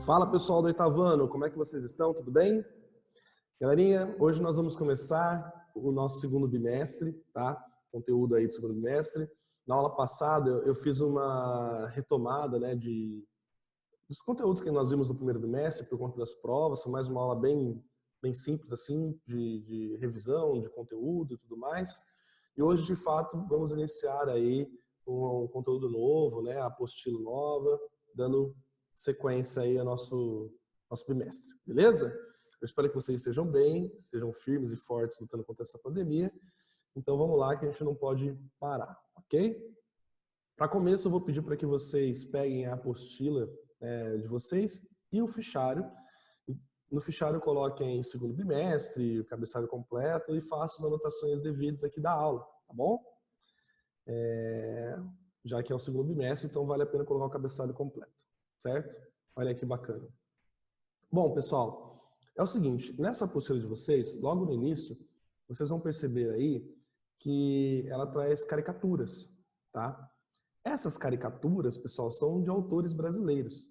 Fala pessoal do oitavo ano, como é que vocês estão? Tudo bem? Galerinha, hoje nós vamos começar o nosso segundo bimestre, tá? Conteúdo aí do segundo bimestre. Na aula passada eu fiz uma retomada, né, dos conteúdos que nós vimos no primeiro bimestre por conta das provas. Foi mais uma aula bem simples assim, de revisão, de conteúdo e tudo mais. E hoje, de fato, vamos iniciar aí um conteúdo novo, né, a apostila nova, dando sequência aí ao nosso bimestre, beleza? Eu espero que vocês estejam bem, estejam firmes e fortes lutando contra essa pandemia. Então vamos lá que a gente não pode parar, ok? Para começo eu vou pedir para que vocês peguem a apostila de vocês e o fichário. No fichário coloquem segundo bimestre, o cabeçalho completo e façam as anotações devidas aqui da aula, tá bom? Já que é o segundo bimestre, então vale a pena colocar o cabeçalho completo, certo? Olha que bacana. Bom, pessoal, é o seguinte, nessa apostila de vocês, logo no início, vocês vão perceber aí que ela traz caricaturas, tá? Essas caricaturas, pessoal, são de autores brasileiros.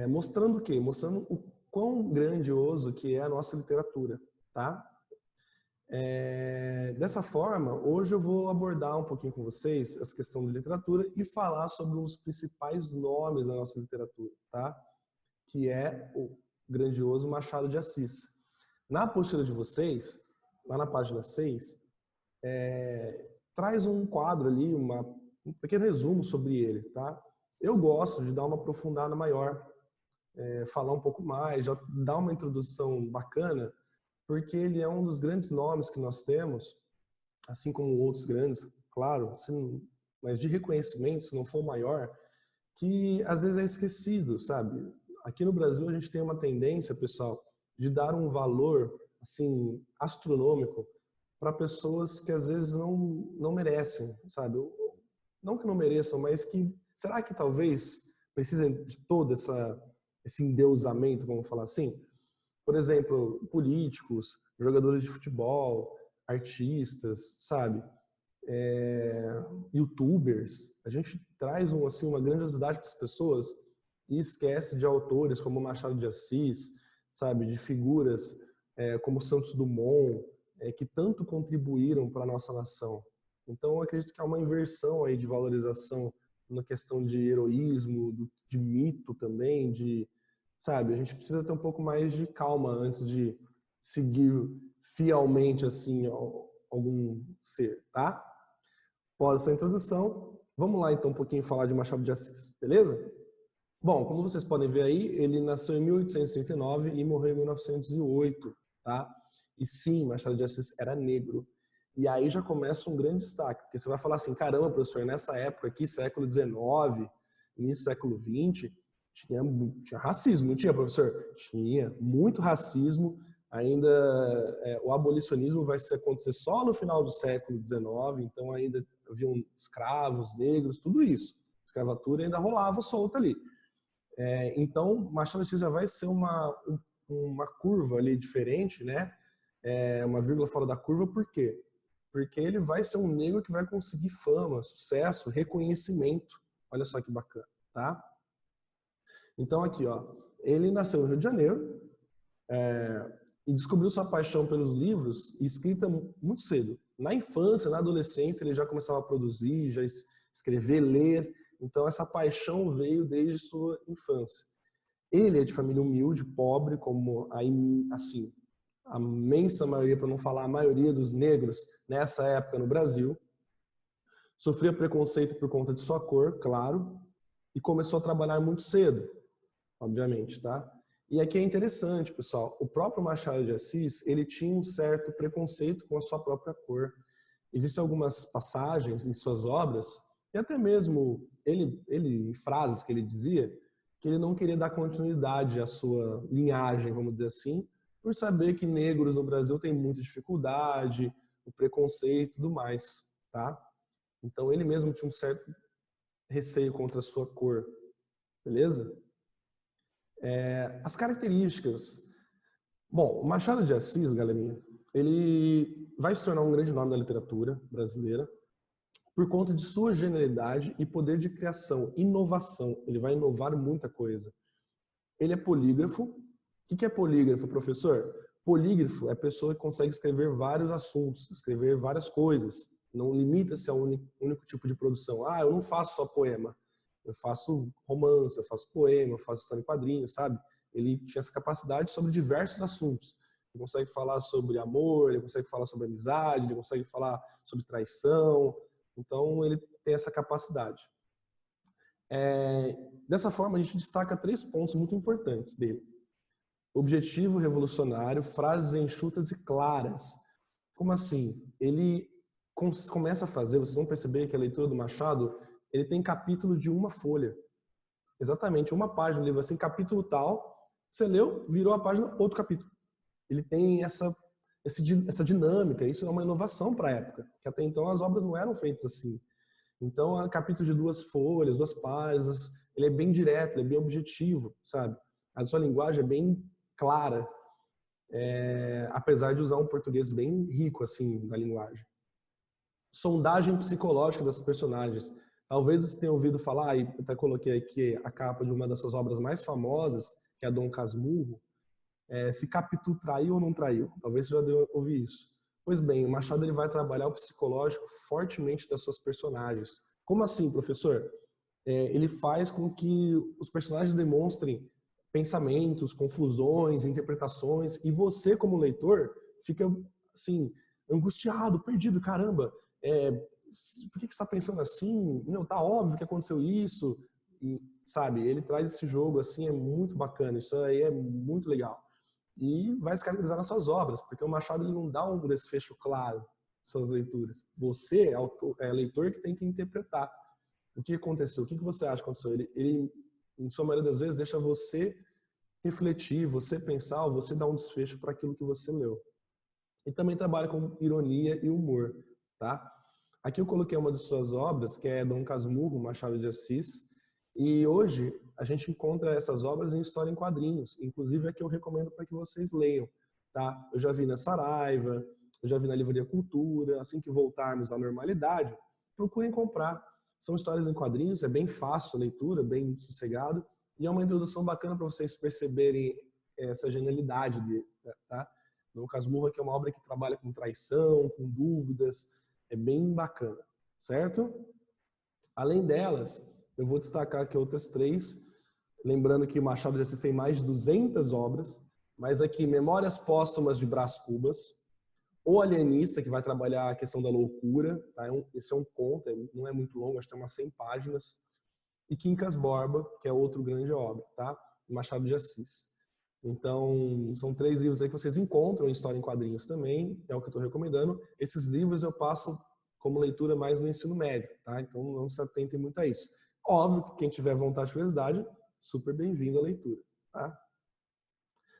Mostrando o quê? Mostrando o quão grandioso que é a nossa literatura, tá? Dessa forma, hoje eu vou abordar um pouquinho com vocês essa questão de literatura e falar sobre os principais nomes da nossa literatura, tá? Que é o grandioso Machado de Assis. Na apostila de vocês, lá na página 6, traz um quadro ali, um pequeno resumo sobre ele, tá? Eu gosto de dar uma aprofundada maior, falar um pouco mais, já dar uma introdução bacana, porque ele é um dos grandes nomes que nós temos, assim como outros grandes, claro, mas de reconhecimento, se não for o maior, que às vezes é esquecido, sabe? Aqui no Brasil a gente tem uma tendência, pessoal, de dar um valor assim astronômico para pessoas que às vezes não merecem, sabe? Não que não mereçam, mas que será que talvez precisem de todo esse endeusamento, vamos falar assim? Por exemplo, políticos, jogadores de futebol, artistas, sabe? YouTubers. A gente traz uma grandiosidade para as pessoas e esquece de autores como Machado de Assis, sabe? De figuras como Santos Dumont, que tanto contribuíram para a nossa nação. Então, eu acredito que há uma inversão aí de valorização na questão de heroísmo, de mito também, sabe, a gente precisa ter um pouco mais de calma antes de seguir fielmente assim algum ser, tá? Após essa introdução, vamos lá então um pouquinho falar de Machado de Assis, beleza? Bom, como vocês podem ver aí, ele nasceu em 1839 e morreu em 1908, tá? E sim, Machado de Assis era negro. E aí já começa um grande destaque, porque você vai falar assim, caramba, professor, nessa época aqui, século XIX, início do século XX, tinha racismo, não tinha, professor? Tinha, muito racismo. Ainda o abolicionismo vai acontecer só no final do século XIX, então ainda haviam escravos, negros, tudo isso. A escravatura ainda rolava solta ali. Então, Machado de Assis já vai ser uma curva ali diferente, né? Uma vírgula fora da curva, por quê? Porque ele vai ser um negro que vai conseguir fama, sucesso, reconhecimento. Olha só que bacana, tá? Então aqui, ó, ele nasceu no Rio de Janeiro e descobriu sua paixão pelos livros e escrita muito cedo. Na infância, na adolescência, ele já começava a produzir, já escrever, ler. Então essa paixão veio desde sua infância. Ele é de família humilde, pobre, como assim, a imensa maioria, para não falar a maioria dos negros nessa época no Brasil. Sofria preconceito por conta de sua cor, claro, e começou a trabalhar muito cedo, obviamente, tá? E aqui é interessante, pessoal, o próprio Machado de Assis, ele tinha um certo preconceito com a sua própria cor. Existem algumas passagens em suas obras, e até mesmo ele frases que ele dizia, que ele não queria dar continuidade à sua linhagem, vamos dizer assim, por saber que negros no Brasil têm muita dificuldade, o preconceito e tudo mais, tá? Então ele mesmo tinha um certo receio contra a sua cor, beleza? As características. Bom, o Machado de Assis, galerinha, ele vai se tornar um grande nome da literatura brasileira por conta de sua genialidade e poder de criação, inovação. Ele vai inovar muita coisa. Ele é polígrafo. O que é polígrafo, professor? Polígrafo é a pessoa que consegue escrever vários assuntos, escrever várias coisas. Não limita-se a um único tipo de produção. Ah, eu não faço só poema. Eu faço romance, eu faço poema, eu faço história em quadrinhos, sabe? Ele tinha essa capacidade sobre diversos assuntos. Ele consegue falar sobre amor, ele consegue falar sobre amizade, ele consegue falar sobre traição. Então, ele tem essa capacidade. Dessa forma, a gente destaca 3 pontos muito importantes dele. Objetivo revolucionário, frases enxutas e claras. Como assim? Ele começa a fazer, vocês vão perceber que a leitura do Machado, ele tem capítulo de uma folha. Exatamente, uma página do livro, assim, capítulo tal, você leu, virou a página, outro capítulo. Ele tem essa dinâmica, isso é uma inovação para a época, que até então as obras não eram feitas assim. Então, é um capítulo de 2 folhas, 2 páginas, ele é bem direto, ele é bem objetivo, sabe? A sua linguagem é bem clara, apesar de usar um português bem rico, assim, da linguagem. Sondagem psicológica das personagens. Talvez você tenha ouvido falar, e até coloquei aqui a capa de uma das suas obras mais famosas, que é a Dom Casmurro, se Capitu traiu ou não traiu. Talvez você já deu ouvir isso. Pois bem, o Machado ele vai trabalhar o psicológico fortemente das suas personagens. Como assim, professor? Ele faz com que os personagens demonstrem pensamentos, confusões, interpretações, e você, como leitor, fica, assim, angustiado, perdido. Caramba, por que você está pensando assim? Não, tá óbvio que aconteceu isso. E, sabe, ele traz esse jogo, assim, é muito bacana. Isso aí é muito legal. E vai se caracterizar nas suas obras, porque o Machado ele não dá um desfecho claro nas suas leituras. Você, leitor, que tem que interpretar. O que aconteceu? O que você acha que aconteceu? Ele, em sua maioria das vezes, deixa você refletir, você pensar, você dar um desfecho para aquilo que você leu. E também trabalha com ironia e humor, tá? Aqui eu coloquei uma de suas obras, que é Dom Casmurro, Machado de Assis, e hoje a gente encontra essas obras em história em quadrinhos, inclusive é que eu recomendo para que vocês leiam, tá? Eu já vi na Saraiva, eu já vi na Livraria Cultura, assim que voltarmos à normalidade, procurem comprar. São histórias em quadrinhos, é bem fácil a leitura, bem sossegado, e é uma introdução bacana para vocês perceberem essa genialidade dele, tá? Dom Casmurro, que é uma obra que trabalha com traição, com dúvidas, é bem bacana, certo? Além delas, eu vou destacar aqui outras 3, lembrando que o Machado de Assis tem mais de 200 obras, mas aqui Memórias Póstumas de Brás Cubas, O Alienista, que vai trabalhar a questão da loucura, tá? Esse é um conto, não é muito longo, acho que tem umas 100 páginas, e Quincas Borba, que é outro grande obra, tá? Machado de Assis. Então, são 3 livros aí que vocês encontram em História em Quadrinhos também, é o que eu estou recomendando. Esses livros eu passo como leitura mais no ensino médio, tá? Então, não se atentem muito a isso. Óbvio que quem tiver vontade e curiosidade, super bem-vindo à leitura, tá?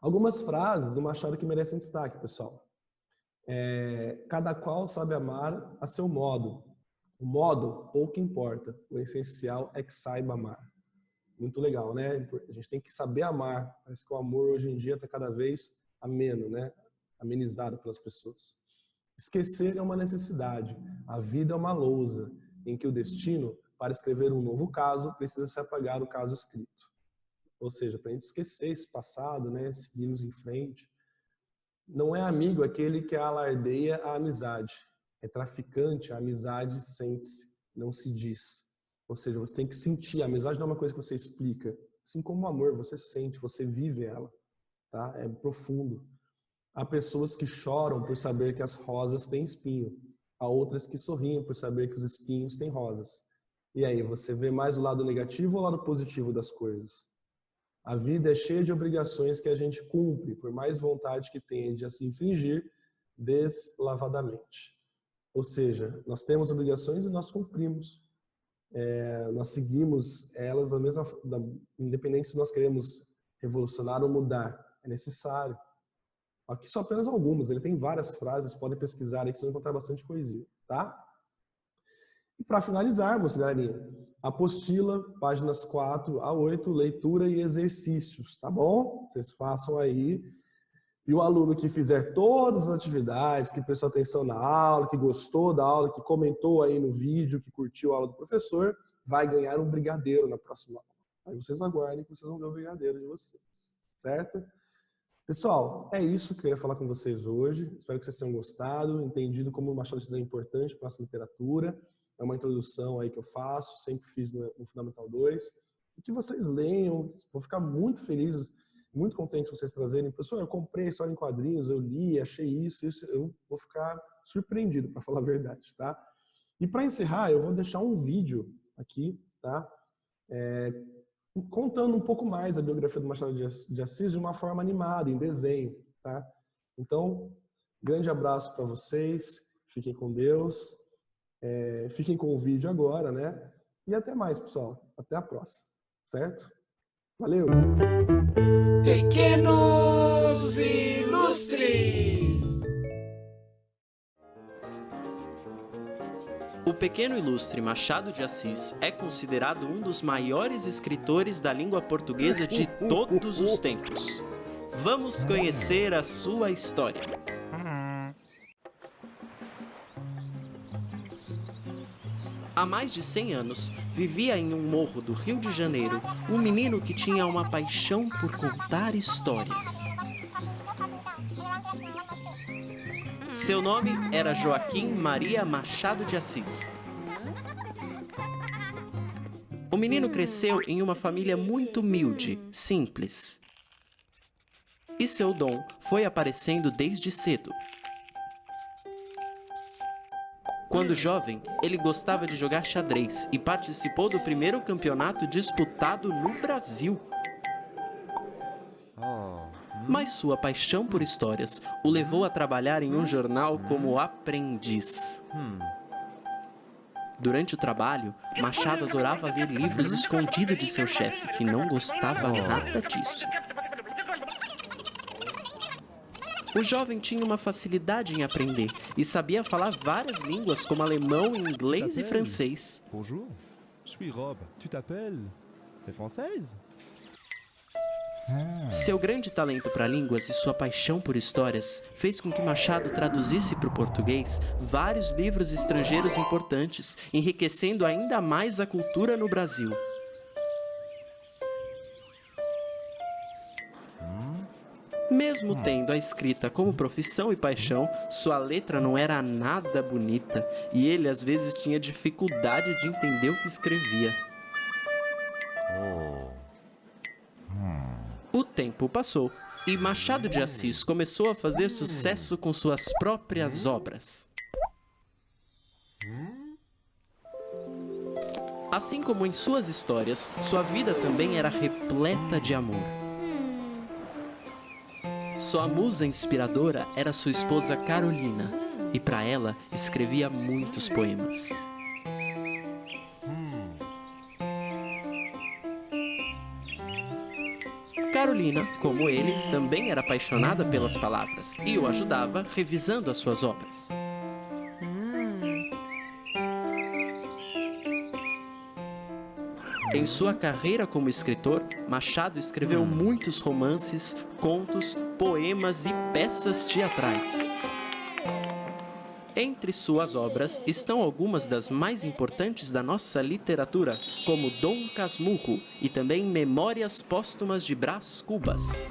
Algumas frases do Machado que merecem destaque, pessoal. Cada qual sabe amar a seu modo. O modo pouco importa, o essencial é que saiba amar. Muito legal, né? A gente tem que saber amar. Parece que o amor hoje em dia está cada vez ameno, né? Amenizado pelas pessoas. Esquecer é uma necessidade. A vida é uma lousa em que o destino, para escrever um novo caso, precisa se apagar o caso escrito. Ou seja, para a gente esquecer esse passado, né? Seguirmos em frente. Não é amigo aquele que alardeia a amizade. É traficante, a amizade sente-se, não se diz. Ou seja, você tem que sentir. A amizade não é uma coisa que você explica. Assim como o amor, você sente, você vive ela. Tá? É profundo. Há pessoas que choram por saber que as rosas têm espinho. Há outras que sorriem por saber que os espinhos têm rosas. E aí, você vê mais o lado negativo ou o lado positivo das coisas? A vida é cheia de obrigações que a gente cumpre, por mais vontade que tenha de se infringir, deslavadamente. Ou seja, nós temos obrigações e nós cumprimos. Nós seguimos elas independente se nós queremos revolucionar ou mudar. É necessário. Aqui são apenas algumas, ele tem várias frases, podem pesquisar aí que vocês vão encontrar bastante coisinha, tá? E para finalizarmos, galerinha, apostila, páginas 4 a 8, leitura e exercícios, tá bom? Vocês façam aí. E o aluno que fizer todas as atividades, que prestou atenção na aula, que gostou da aula, que comentou aí no vídeo, que curtiu a aula do professor, vai ganhar um brigadeiro na próxima aula. Aí vocês aguardem que vocês vão ver o brigadeiro de vocês, certo? Pessoal, é isso que eu queria falar com vocês hoje. Espero que vocês tenham gostado, entendido como o Machado de Assis é importante para a nossa literatura. É uma introdução aí que eu faço, sempre fiz no Fundamental 2. E que vocês leiam, vou ficar muito feliz, muito contente de vocês trazerem. Professor, eu comprei a história em quadrinhos, eu li, achei isso, eu vou ficar surpreendido, para falar a verdade, tá? E para encerrar, eu vou deixar um vídeo aqui, tá? Contando um pouco mais a biografia do Machado de Assis de uma forma animada, em desenho, tá? Então, grande abraço para vocês, fiquem com Deus, fiquem com o vídeo agora, né? E até mais, pessoal. Até a próxima, certo? Valeu! Pequenos Ilustres! O pequeno ilustre Machado de Assis é considerado um dos maiores escritores da língua portuguesa de todos os tempos. Vamos conhecer a sua história. Há mais de 100 anos, vivia em um morro do Rio de Janeiro um menino que tinha uma paixão por contar histórias. Seu nome era Joaquim Maria Machado de Assis. O menino cresceu em uma família muito humilde, simples. E seu dom foi aparecendo desde cedo. Quando jovem, ele gostava de jogar xadrez e participou do primeiro campeonato disputado no Brasil. Mas sua paixão por histórias o levou a trabalhar em um jornal como aprendiz. Durante o trabalho, Machado adorava ler livros escondido de seu chefe, que não gostava nada disso. O jovem tinha uma facilidade em aprender e sabia falar várias línguas como alemão, inglês e francês. Bonjour, je suis Rob. Tu t'appelles? T'es française? Seu grande talento para línguas e sua paixão por histórias fez com que Machado traduzisse para o português vários livros estrangeiros importantes, enriquecendo ainda mais a cultura no Brasil. Mesmo tendo a escrita como profissão e paixão, sua letra não era nada bonita e ele às vezes tinha dificuldade de entender o que escrevia. O tempo passou e Machado de Assis começou a fazer sucesso com suas próprias obras. Assim como em suas histórias, sua vida também era repleta de amor. Sua musa inspiradora era sua esposa Carolina, e para ela escrevia muitos poemas. Carolina, como ele, também era apaixonada pelas palavras e o ajudava revisando as suas obras. Em sua carreira como escritor, Machado escreveu muitos romances, contos, poemas e peças teatrais. Entre suas obras estão algumas das mais importantes da nossa literatura, como Dom Casmurro e também Memórias Póstumas de Brás Cubas.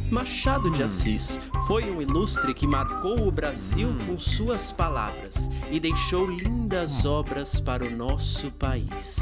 Machado de Assis foi um ilustre que marcou o Brasil com suas palavras e deixou lindas obras para o nosso país.